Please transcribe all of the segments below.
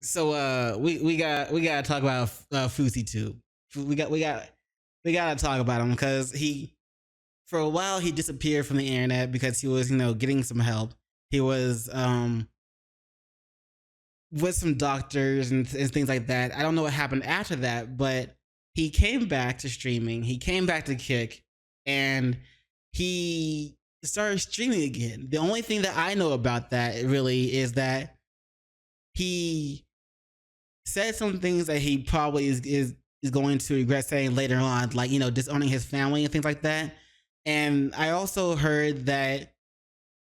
So we gotta talk about FouseyTube. We gotta talk about him because he, for a while, he disappeared from the internet because he was, getting some help. He was with some doctors and things like that. I don't know what happened after that, but he came back to streaming. He came back to Kick, and he started streaming again. The only thing that I know about that really is that he said some things that he probably is going to regret saying later on, like, disowning his family and things like that. And I also heard that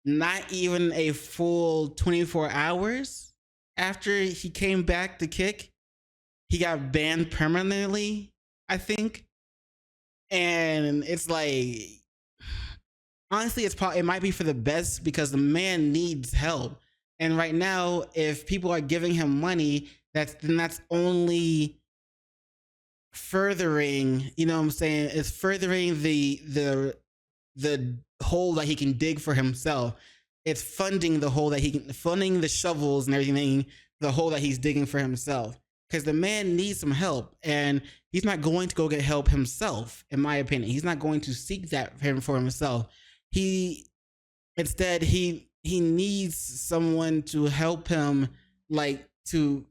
not even a full 24 hours after he came back to Kick, he got banned permanently, I think. And it's like, honestly, it might be for the best because the man needs help. And right now, if people are giving him money, that's only furthering, it's furthering the hole that he can dig for himself. It's funding the hole that funding the shovels and everything, the hole that he's digging for himself. Because the man needs some help, and he's not going to go get help himself, in my opinion. He's not going to seek that for himself. Instead, he needs someone to help him, like, to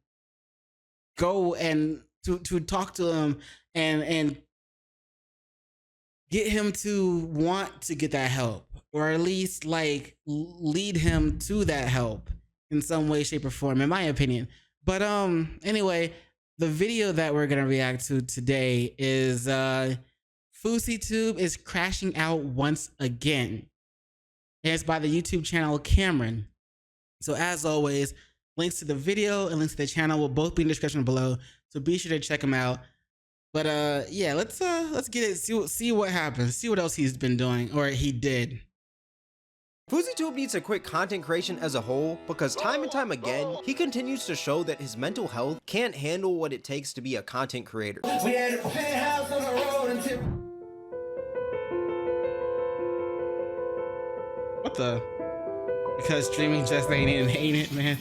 go and to talk to him and get him to want to get that help, or at least like lead him to that help in some way, shape, or form, in my opinion. But anyway, the video that we're gonna react to today is FouseyTube is crashing out once again. And it's by the YouTube channel Kameron. So as always, links to the video and links to the channel will both be in the description below. So be sure to check them out. But yeah, let's get it. See what happens. See what else he's been doing, or he did. FouseyTube needs to quit content creation as a whole because time and time again, he continues to show that his mental health can't handle what it takes to be a content creator. What the? Because streaming just ain't it, man.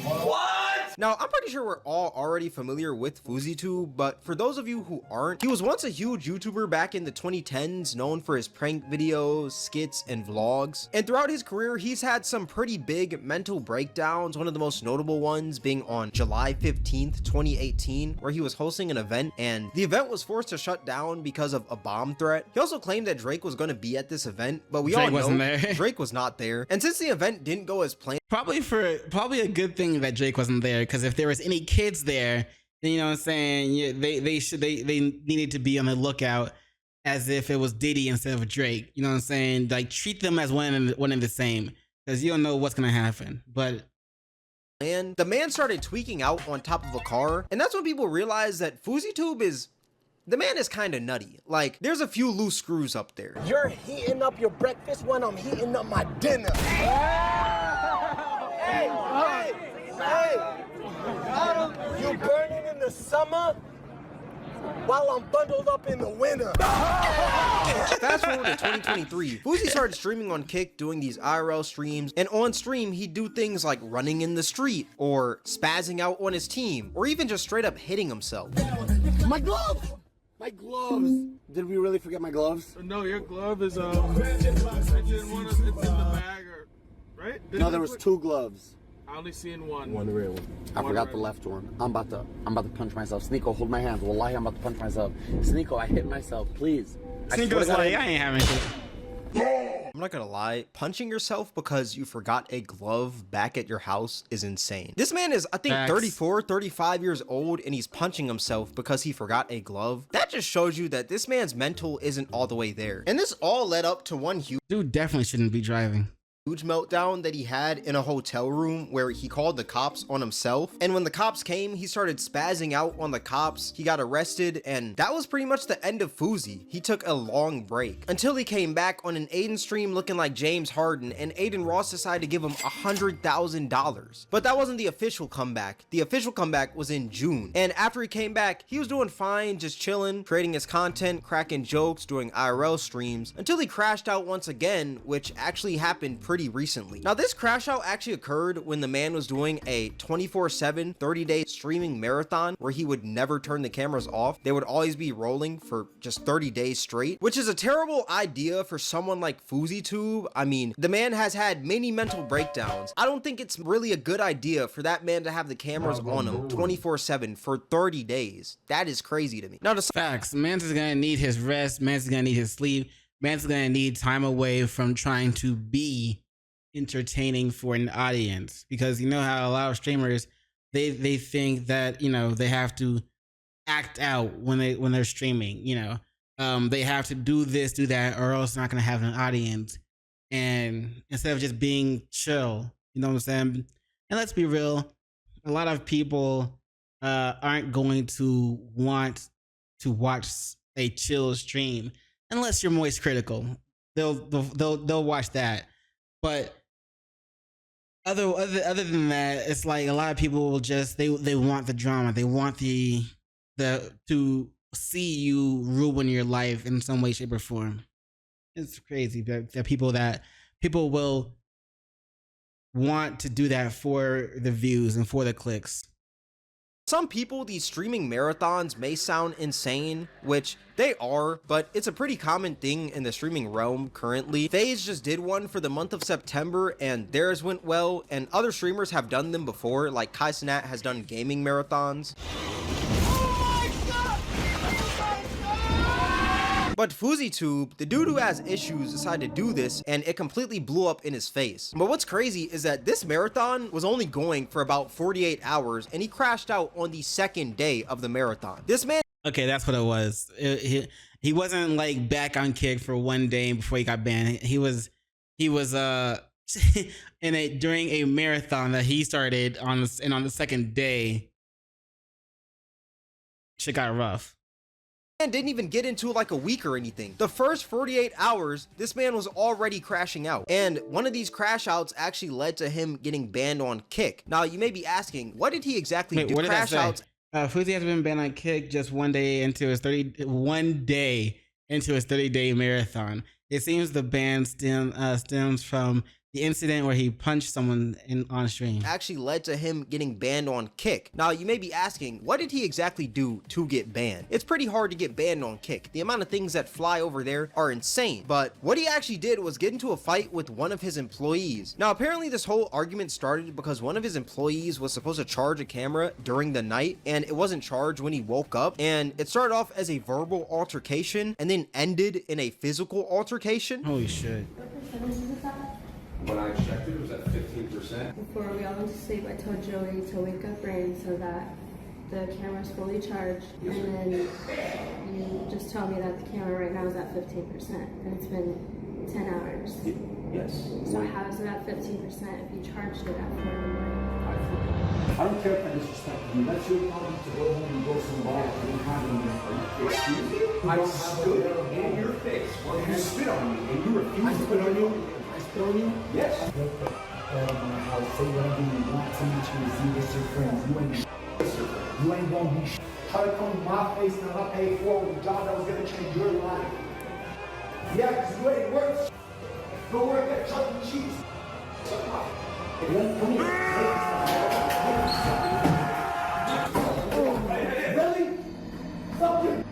What? Now, I'm pretty sure we're all already familiar with FouseyTube, but for those of you who aren't, he was once a huge YouTuber back in the 2010s, known for his prank videos, skits, and vlogs. And throughout his career, he's had some pretty big mental breakdowns, one of the most notable ones being on July 15th, 2018, where he was hosting an event, and the event was forced to shut down because of a bomb threat. He also claimed that Drake was going to be at this event, but we all know Drake was not there. And since the event didn't go as planned, probably a good thing that Drake wasn't there, because if there was any kids there, then, you know what I'm saying, yeah, they needed to be on the lookout as if it was Diddy instead of Drake. You know what I'm saying? Like, treat them as one and the same, because you don't know what's gonna happen. But and the man started tweaking out on top of a car, and that's when people realized that FouseyTube the man is kind of nutty. Like, there's a few loose screws up there. You're heating up your breakfast when I'm heating up my dinner. Hey, you burning in the summer while I'm bundled up in the winter. Fast forward to 2023, Fousey started streaming on Kick, doing these IRL streams, and on stream he'd do things like running in the street, or spazzing out on his team, or even just straight up hitting himself. My gloves! My gloves! Did we really forget my gloves? No, your glove is it's in the bag, right? No, there was two gloves. I only seen one. One real one. I forgot the left one. I'm about to punch myself. Sneeko, hold my hands. Wallahi, I'm about to punch myself. Sneeko, I hit myself, please. Sneeko's like, I ain't having shit. I'm not gonna lie, punching yourself because you forgot a glove back at your house is insane. This man is, I think, 34, 35 years old, and he's punching himself because he forgot a glove. That just shows you that this man's mental isn't all the way there. And this all led up to one dude definitely shouldn't be driving. Huge meltdown that he had in a hotel room where he called the cops on himself. And when the cops came, he started spazzing out on the cops. He got arrested, and that was pretty much the end of Fousey. He took a long break until he came back on an Aiden stream looking like James Harden, and Aiden Ross decided to give him $100,000. But that wasn't the official comeback. The official comeback was in June. And after he came back, he was doing fine, just chilling, creating his content, cracking jokes, doing IRL streams, until he crashed out once again, which actually happened pretty pretty recently. Now, this crash out actually occurred when the man was doing a 24/7 30-day streaming marathon where he would never turn the cameras off. They would always be rolling for just 30 days straight, which is a terrible idea for someone like FouseyTube. I mean, the man has had many mental breakdowns. I don't think it's really a good idea for that man to have the cameras on him 24/7 for 30 days. That is crazy to me. Now, facts. Man's is gonna need his rest. Man's is gonna need his sleep. Man's gonna need time away from trying to be entertaining for an audience, because you know how a lot of streamers they think that, you know, they have to act out when they're streaming. You know, they have to do this, do that, or else they're not gonna have an audience. And instead of just being chill, you know what I'm saying? And let's be real, a lot of people aren't going to want to watch a chill stream unless you're moist critical. They'll watch that. But other than that, it's like a lot of people will just they want the drama. They want the to see you ruin your life in some way, shape, or form. It's crazy that people will want to do that for the views and for the clicks. some people, these streaming marathons may sound insane, which they are, but it's a pretty common thing in the streaming realm currently. FaZe just did one for the month of September and theirs went well, and other streamers have done them before, like Kai Cenat has done gaming marathons. But FouseyTube, the dude who has issues, decided to do this, and it completely blew up in his face. But what's crazy is that this marathon was only going for about 48 hours, and he crashed out on the second day of the marathon. This man... Okay, that's what it was. He wasn't like back on Kick for one day before he got banned. He was during a marathon that he started on the second day, shit got rough. Didn't even get into like a week or anything. The first 48 hours, this man was already crashing out. And one of these crash outs actually led to him getting banned on Kick. Now, you may be asking, what did he exactly do? What did Crash outs. Fousey has been banned on Kick just one day into his 30-day marathon. It seems the ban stems from the incident where he punched someone on stream. Actually led to him getting banned on Kick. Now, you may be asking, what did he exactly do to get banned? It's pretty hard to get banned on Kick. The amount of things that fly over there are insane. But what he actually did was get into a fight with one of his employees. Now, apparently this whole argument started because one of his employees was supposed to charge a camera during the night, and it wasn't charged when he woke up. And it started off as a verbal altercation and then ended in a physical altercation. Holy shit. When I checked it was at 15%. Before we all went to sleep, I told Joey to wake up Rain so that the camera's fully charged. And then you just told me that the camera right now is at 15%. And it's been 10 hours. Yes. So how is it at 15% if you charged it at 4 in the morning? I don't care if I disrespect you. That's your problem to go home and go somewhere. I don't have it. Excuse me? I stood in your face. Well, you spit on me and you refused to spit on you. On you? Yes. Say whatever you want to me to see with your friends. You ain't gonna be try to come to my face and I paid for a job that was gonna change your life. Yeah, because you ain't worth. Go work at Chuck E. Cheese. Come here. Really? Fucking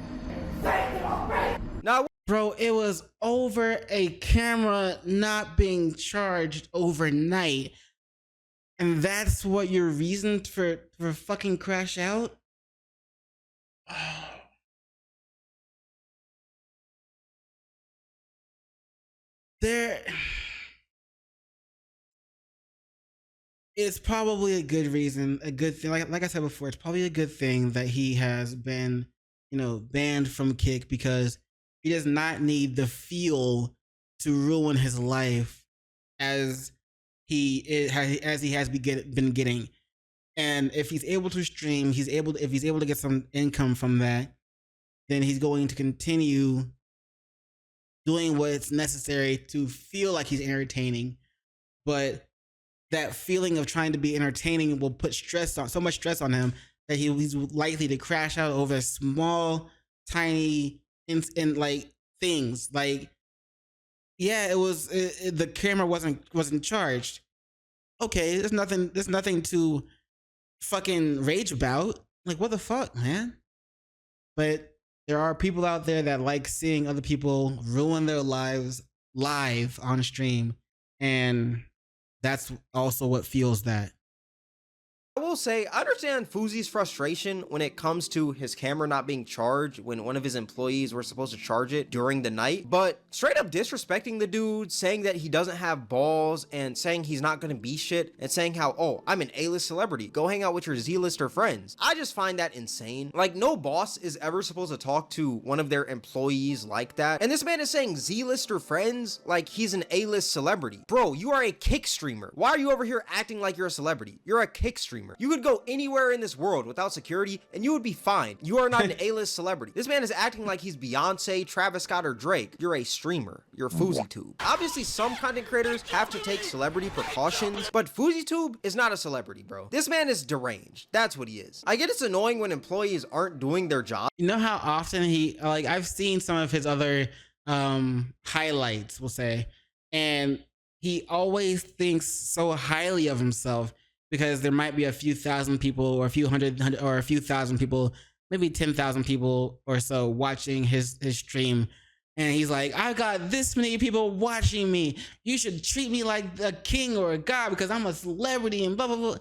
thank you already. Now, Bro, it was over a camera not being charged overnight. And that's what your reason for fucking crash out? It's probably a good reason, a good thing. Like I said before, it's probably a good thing that he has been, banned from Kick, because he does not need the fuel to ruin his life as he has been getting. And if he's able to stream, if he's able to get some income from that, then he's going to continue doing what's necessary to feel like he's entertaining. But that feeling of trying to be entertaining will put so much stress on him that he's likely to crash out over small, tiny, in like things. Like, yeah, it was the camera wasn't charged. Okay, there's nothing to fucking rage about. Like, what the fuck, man? But there are people out there that like seeing other people ruin their lives live on stream, and that's also what fuels that. I will say, I understand Fousey's frustration when it comes to his camera not being charged when one of his employees were supposed to charge it during the night, but straight up disrespecting the dude, saying that he doesn't have balls, and saying he's not gonna be shit, and saying how, oh, I'm an A-list celebrity, go hang out with your Z-lister friends. I just find that insane. Like, no boss is ever supposed to talk to one of their employees like that, and this man is saying Z-lister friends like he's an A-list celebrity. Bro, you are a kick streamer. Why are you over here acting like you're a celebrity? You're a kick streamer. You could go anywhere in this world without security and you would be fine. You are not an A-list celebrity. This man is acting like he's Beyonce, Travis Scott, or Drake. You're a streamer. You're FouseyTube. Obviously, some content creators have to take celebrity precautions, but FouseyTube is not a celebrity, bro. This man is deranged. That's what he is. I get it's annoying when employees aren't doing their job. You know how often I've seen some of his other highlights, we'll say, and he always thinks so highly of himself, because there might be a few thousand people or a few hundred or a few thousand people, maybe 10,000 people or so watching his stream. And he's like, I got this many people watching me. You should treat me like a king or a god because I'm a celebrity and blah, blah, blah.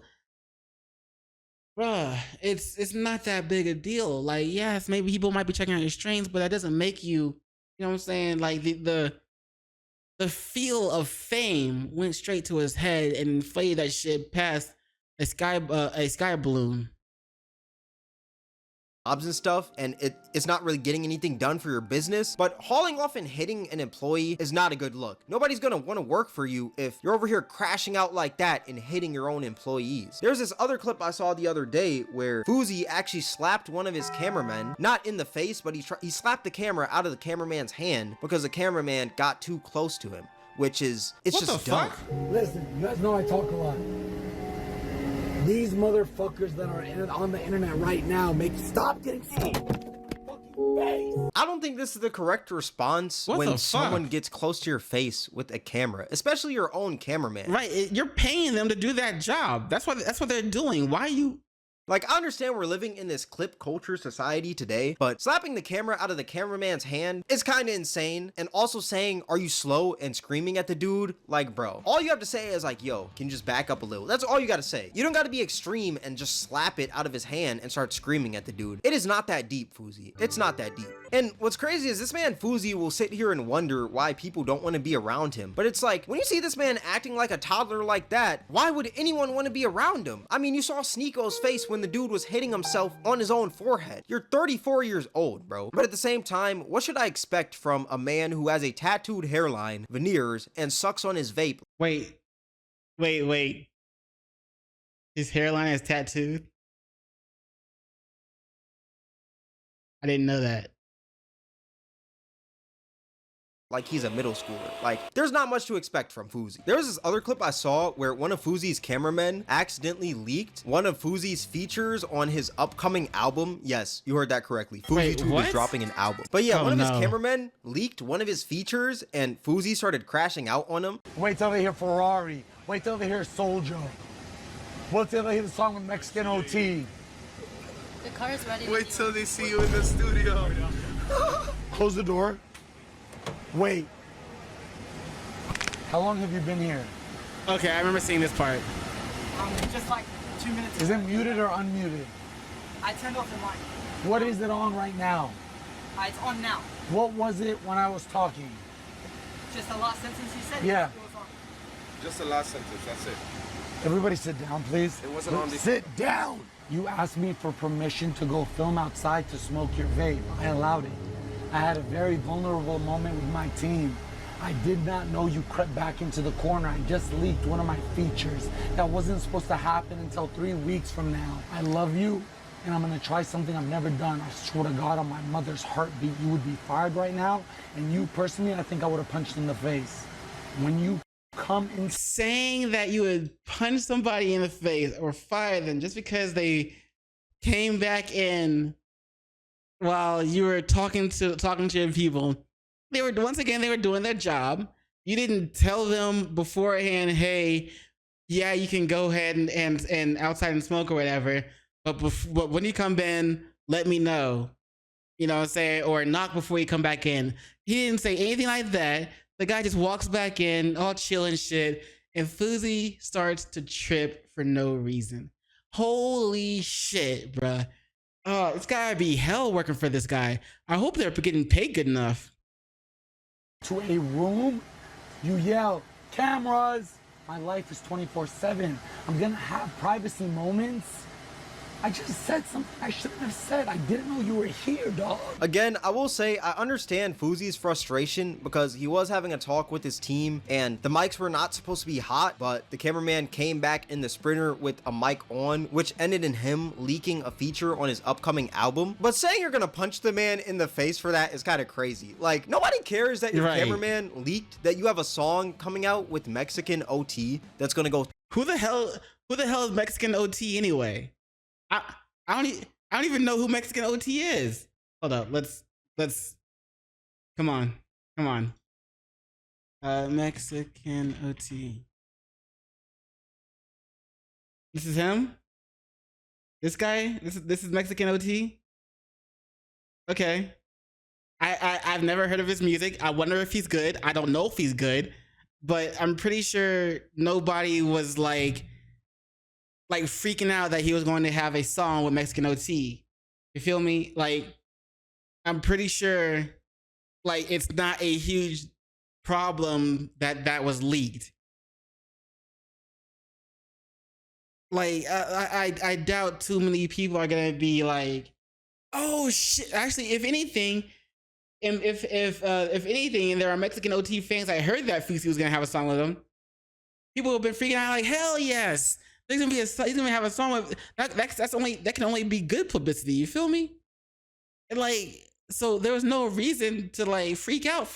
Bruh, it's not that big a deal. Like, yes, maybe people might be checking out your streams, but that doesn't make you, you know what I'm saying? Like the feel of fame went straight to his head and inflated that shit past a sky balloon. Jobs and stuff, and it's not really getting anything done for your business, but hauling off and hitting an employee is not a good look. Nobody's gonna want to work for you if you're over here crashing out like that and hitting your own employees. There's this other clip I saw the other day where Fousey actually slapped one of his cameramen, not in the face, but he slapped the camera out of the cameraman's hand because the cameraman got too close to him, which is, it's what just the dumb. fuck? Listen, you guys know I talk a lot. These motherfuckers that are on the internet right now stop getting so fucking face. I don't think this is the correct response when someone gets close to your face with a camera, especially your own cameraman. Right, you're paying them to do that job. That's what they're doing. Why are you? Like, I understand we're living in this clip culture society today, but slapping the camera out of the cameraman's hand is kind of insane. And also saying, are you slow, and screaming at the dude, like, bro, all you have to say is like, yo, can you just back up a little? That's all you got to say. You don't got to be extreme and just slap it out of his hand and start screaming at the dude. It is not that deep, Fousey. It's not that deep. And what's crazy is this man Fousey will sit here and wonder why people don't want to be around him. But it's like, when you see this man acting like a toddler like that, why would anyone want to be around him? I mean, you saw Sneeko's face when the dude was hitting himself on his own forehead. You're 34 years old, bro. But at the same time, what should I expect from a man who has a tattooed hairline, veneers, and sucks on his vape? Wait. His hairline is tattooed? I didn't know that. Like he's a middle schooler. Like, there's not much to expect from Fousey. There was this other clip I saw where one of Fousey's cameramen accidentally leaked one of Fousey's features on his upcoming album. Yes, you heard that correctly. FouseyTube is dropping an album. But yeah, one of his cameramen leaked one of his features and Fousey started crashing out on him. Wait till they hear Ferrari. Wait till they hear Soldier. Wait till they hear the song with Mexican OT. The car is ready. Wait till they see you in the studio. Close the door. Wait. How long have you been here? Okay, I remember seeing this part. Just like 2 minutes. Is it muted or unmuted? I turned off the mic. What is it on right now? It's on now. What was it when I was talking? Just the last sentence you said? Yeah. It was on. Just the last sentence, that's it. Everybody sit down, please. It wasn't on the... Sit down! You asked me for permission to go film outside to smoke your vape. I allowed it. I had a very vulnerable moment with my team. I did not know you crept back into the corner. I just leaked one of my features. That wasn't supposed to happen until 3 weeks from now. I love you, and I'm gonna try something I've never done. I swear to God, on my mother's heartbeat, you would be fired right now, and you personally, I think I would have punched in the face. When you come in... Saying that you would punch somebody in the face or fire them just because they came back in while you were talking to your people. They were, once again, they were doing their job. You didn't tell them beforehand, hey, yeah, you can go ahead and outside and smoke or whatever. But when you come in, let me know. You know what I'm saying? Or knock before you come back in. He didn't say anything like that. The guy just walks back in, all chill and shit. And Fousey starts to trip for no reason. Holy shit, bruh. It's gotta be hell working for this guy. I hope they're getting paid good enough. To a room, you yell, cameras. My life is 24/7. I'm gonna have privacy moments. I just said something I shouldn't have said. I didn't know you were here, dog. Again, I will say I understand Fousey's frustration because he was having a talk with his team and the mics were not supposed to be hot, but the cameraman came back in the sprinter with a mic on, which ended in him leaking a feature on his upcoming album. But saying you're gonna punch the man in the face for that is kind of crazy. Like, nobody cares that your cameraman leaked that you have a song coming out with Mexican OT that's gonna go. Who the hell is Mexican OT anyway? I don't even know who Mexican OT is. Hold up, let's come on. Mexican OT. This is him? This guy? This is Mexican OT? Okay. I've never heard of his music. I wonder if he's good. I don't know if he's good, but I'm pretty sure nobody was like freaking out that he was going to have a song with Mexican OT. You feel me? Like, I'm pretty sure like it's not a huge problem that was leaked. Like, I doubt too many people are gonna be like, oh shit. Actually, if anything, if anything, and there are Mexican OT fans, I heard that Fousey was gonna have a song with him. People have been freaking out like, hell yes. He's gonna have a song with that can only be good publicity. You feel me? And like, so there was no reason to like freak out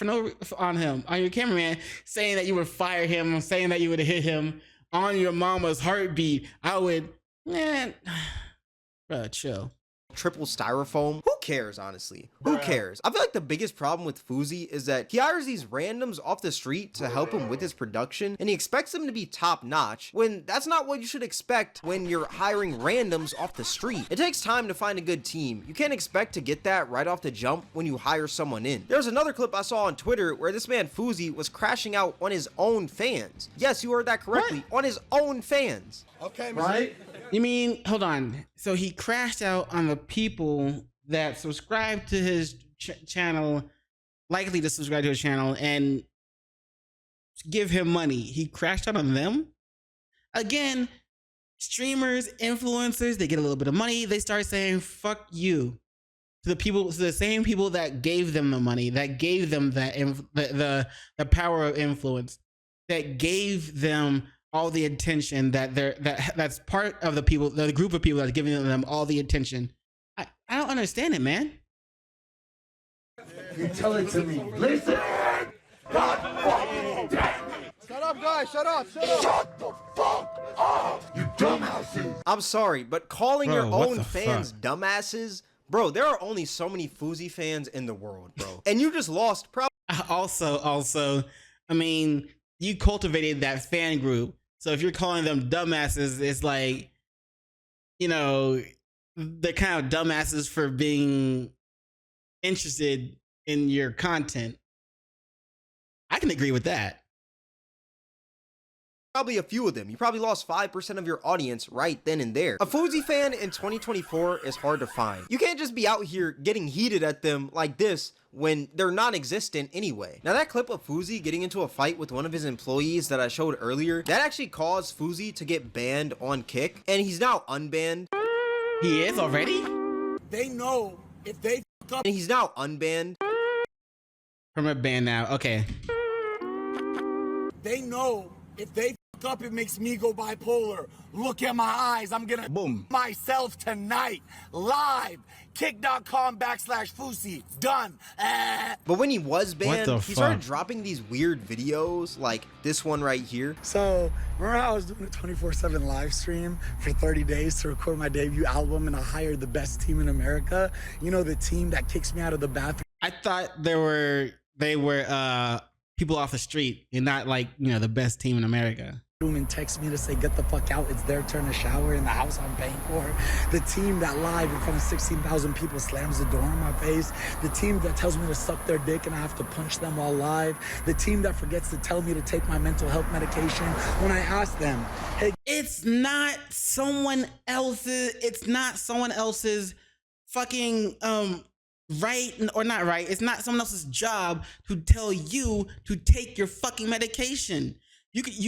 on your cameraman, saying that you would fire him, saying that you would hit him on your mama's heartbeat. I would, man, bro, chill. Triple styrofoam. Who cares, honestly? Who cares? I feel like the biggest problem with Fousey is that he hires these randoms off the street to help him with his production, and he expects them to be top notch when that's not what you should expect when you're hiring randoms off the street. It takes time to find a good team. You can't expect to get that right off the jump when you hire someone in. There's another clip I saw on Twitter where this man Fousey was crashing out on his own fans. Yes, you heard that correctly. What? On his own fans. Okay, right? You mean, hold on. So he crashed out on the people that subscribe to his channel, likely to subscribe to his channel and give him money. He crashed out on them? Again, streamers, influencers, they get a little bit of money. They start saying, fuck you. To the same people that gave them the money, that gave them the power of influence, that gave them all the attention that's part of the group of people that's giving them all the attention. I don't understand it, man. You tell it to me. Listen! God fucking damn it! Shut up, guys! Shut up! Shut the fuck up! You dumbasses! I'm sorry, but calling your own fans dumbasses, bro, there are only so many Fousey fans in the world, bro. And you just lost Also, I mean, you cultivated that fan group. So if you're calling them dumbasses, it's like, you know, they're kind of dumbasses for being interested in your content. I can agree with that. Probably a few of them. You probably lost 5% of your audience right then and there. A Fousey fan in 2024 is hard to find. You can't just be out here getting heated at them like this when they're non-existent anyway. Now that clip of Fousey getting into a fight with one of his employees that I showed earlier, that actually caused Fousey to get banned on Kick, and he's now unbanned. He is already? They know if they fuck up. And he's now unbanned. From a ban now, okay. They know if they fuck up, it makes me go bipolar. Look at my eyes. I'm gonna boom myself tonight, live. Kick.com/Fousey. Done. But when he was banned, he started dropping these weird videos like this one right here. So, remember how I was doing a 24/7 live stream for 30 days to record my debut album and I hired the best team in America? You know, the team that kicks me out of the bathroom? I thought they were people off the street and not like, you know, the best team in America. And text me to say get the fuck out, it's their turn to shower in the house I'm paying for. The team that live in front of 16,000 people slams the door in my face. The team that tells me to suck their dick and I have to punch them while live. The team that forgets to tell me to take my mental health medication when I ask them, hey, it's not someone else's fucking right or not right. It's not someone else's job to tell you to take your fucking medication.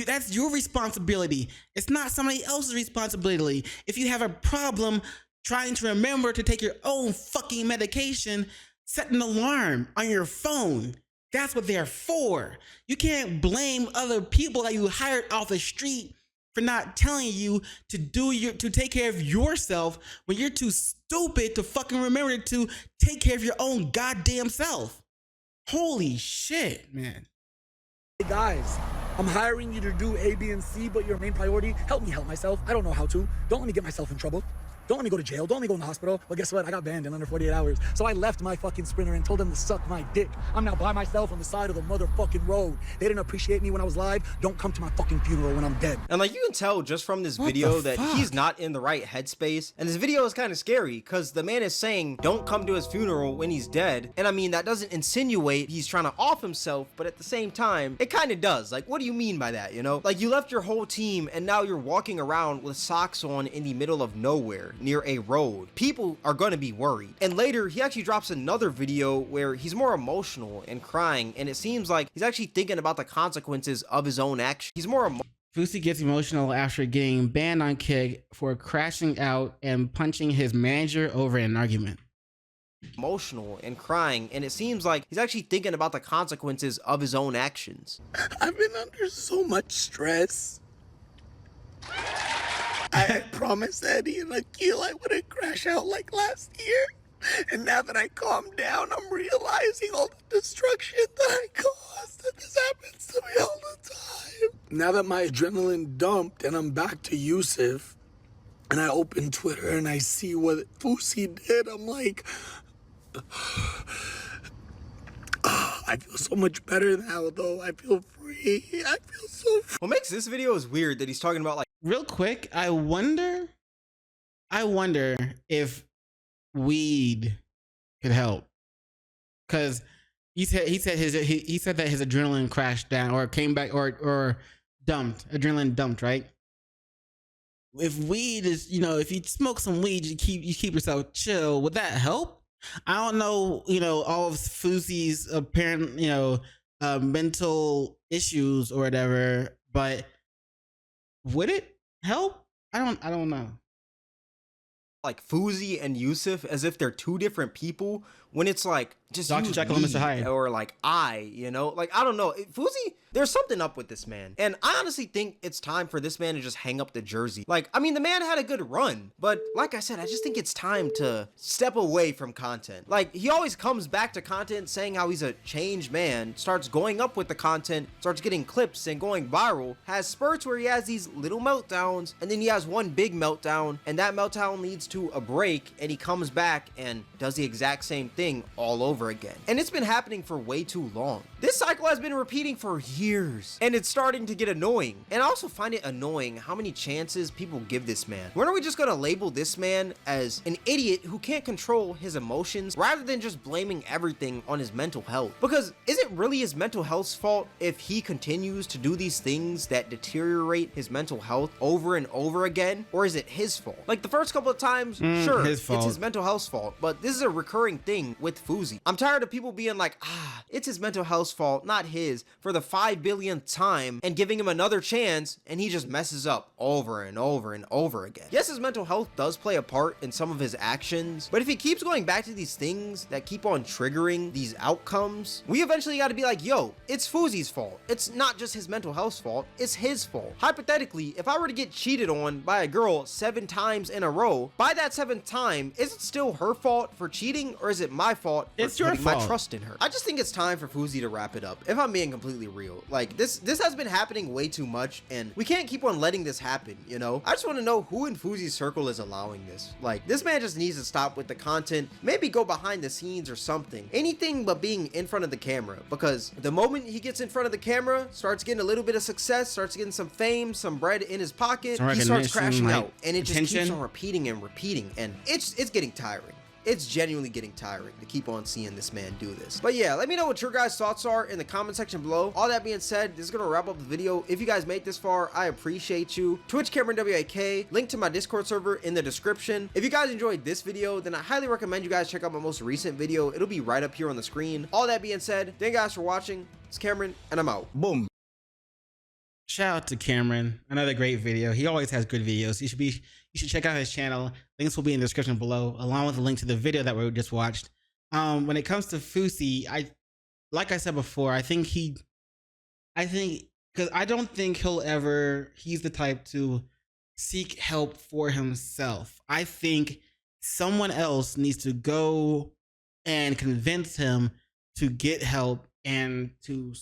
That's your responsibility. It's not somebody else's responsibility. If you have a problem trying to remember to take your own fucking medication, set an alarm on your phone. That's what they're for. You can't blame other people that you hired off the street for not telling you to take care of yourself when you're too stupid to fucking remember to take care of your own goddamn self. Holy shit, man. hey guys, I'm hiring you to do A, B, and C, but your main priority, help me help myself. I don't know how to. Don't let me get myself in trouble. Don't let me go to jail. Don't let me go in the hospital. But guess what? I got banned in under 48 hours. So I left my fucking Sprinter and told them to suck my dick. I'm now by myself on the side of the motherfucking road. They didn't appreciate me when I was live. Don't come to my fucking funeral when I'm dead. And like you can tell just from this video that he's not in the right headspace. And this video is kind of scary because the man is saying don't come to his funeral when he's dead. And I mean, that doesn't insinuate he's trying to off himself, but at the same time, it kind of does. Like, what do you mean by that, you know? Like, you left your whole team and now you're walking around with socks on in the middle of nowhere near a road. People are going to be worried. And later, he actually drops another video where he's more emotional and crying, and it seems like he's actually thinking about the consequences of his own action. He's more Fousey gets emotional after getting banned on Kick for crashing out and punching his manager over an argument. Emotional and crying, and it seems like he's actually thinking about the consequences of his own actions. I've been under so much stress. I had promised Eddie and Akil I wouldn't crash out like last year. And now that I calmed down, I'm realizing all the destruction that I caused, that this happens to me all the time. Now that my adrenaline dumped and I'm back to Yusuf, and I open Twitter and I see what Fousey did, I'm like, I feel so much better now, though. I feel free. I feel so free. What makes this video is weird that he's talking about like, real quick, I wonder if weed could help, because he said that his adrenaline crashed down or came back or adrenaline dumped, right? If weed is, you know, if you smoke some weed, you keep yourself chill, would that help? I don't know, you know, all of Fousey's apparent, you know, mental issues or whatever, but would it help? I don't know. Like Fousey and Yusuf as if they're two different people when it's like just Dr. Jekyll and Mr. Hyde. Or like you know, like I don't know. Fousey, there's something up with this man. And I honestly think it's time for this man to just hang up the jersey. Like, I mean, the man had a good run, but like I said, I just think it's time to step away from content. Like, he always comes back to content saying how he's a changed man, starts going up with the content, starts getting clips and going viral, has spurts where he has these little meltdowns, and then he has one big meltdown, and that meltdown leads to a break, and he comes back and does the exact same thing all over again. And it's been happening for way too long. This cycle has been repeating for years, and it's starting to get annoying. And I also find it annoying how many chances people give this man. When are we just gonna label this man as an idiot who can't control his emotions rather than just blaming everything on his mental health? Because is it really his mental health's fault if he continues to do these things that deteriorate his mental health over and over again? Or is it his fault? Like the first couple of times, sure, it's his mental health's fault, but this is a recurring thing with Fousey. I'm tired of people being like, it's his mental health's fault, not his, for the 5 billionth time, and giving him another chance, and he just messes up over and over and over again. Yes, his mental health does play a part in some of his actions, but if he keeps going back to these things that keep on triggering these outcomes, we eventually got to be like, yo, it's Fousey's fault. It's not just his mental health's fault, it's his fault. Hypothetically, if I were to get cheated on by a girl 7 times in a row, by that 7th time, is it still her fault for cheating, or is it my fault for It's your putting my fault. trust in her. I just think it's time for Fousey to wrap it up, if I'm being completely real. Like, this has been happening way too much, and we can't keep on letting this happen, you know? I just want to know who in Fousey's circle is allowing this. Like, this man just needs to stop with the content, maybe go behind the scenes or something. Anything but being in front of the camera, because the moment he gets in front of the camera, starts getting a little bit of success, starts getting some fame, some bread in his pocket, he starts crashing out, and it just keeps on repeating and repeating, and it's getting tiring. It's genuinely getting tiring to keep on seeing this man do this. But yeah, let me know what your guys' thoughts are in the comment section below. All that being said, this is gonna wrap up the video. If you guys made this far, I appreciate you. Twitch Kameron WAK, link to my Discord server in the description. If you guys enjoyed this video, then I highly recommend you guys check out my most recent video. It'll be right up here on the screen. All that being said, thank you guys for watching. It's Kameron, and I'm out. Boom. Shout out to Kameron, another great video. He always has good videos. You should check out his channel. Links will be in the description below, along with a link to the video that we just watched. When it comes to Fousey, like I said before, I think because I don't think he's the type to seek help for himself. I think someone else needs to go and convince him to get help and to,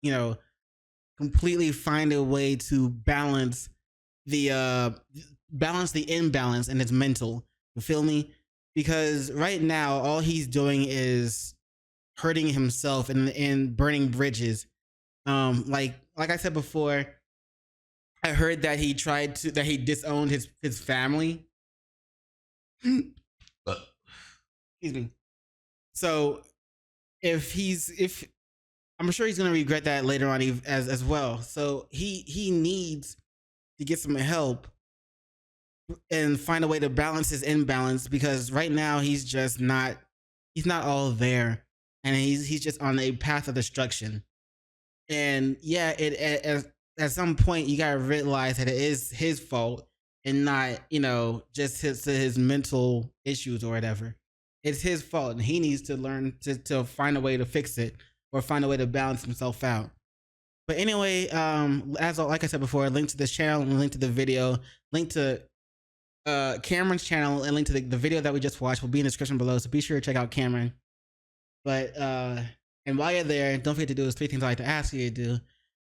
you know, completely find a way to balance the imbalance in his mental. You feel me? Because right now all he's doing is hurting himself and burning bridges. Like I said before, I heard that he disowned his family. Excuse me. So if I'm sure he's gonna regret that later on as well. So he needs to get some help and find a way to balance his imbalance, because right now he's not all there, and he's just on a path of destruction. And yeah, at some point you gotta realize that it is his fault and not, you know, just his mental issues or whatever. It's his fault, and he needs to learn to find a way to fix it, or find a way to balance himself out. But anyway, like I said before, link to this channel and link to the video, link to Kameron's channel and link to the video that we just watched will be in the description below. So be sure to check out Kameron. But and while you're there, don't forget to do those 3 things I like to ask you to do,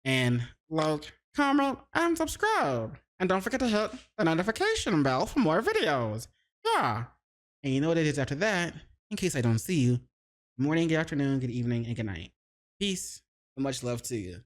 and like, comment, and subscribe, and don't forget to hit the notification bell for more videos. Yeah, and you know what it is after that. In case I don't see you. Good morning, good afternoon, good evening, and good night. Peace and much love to you.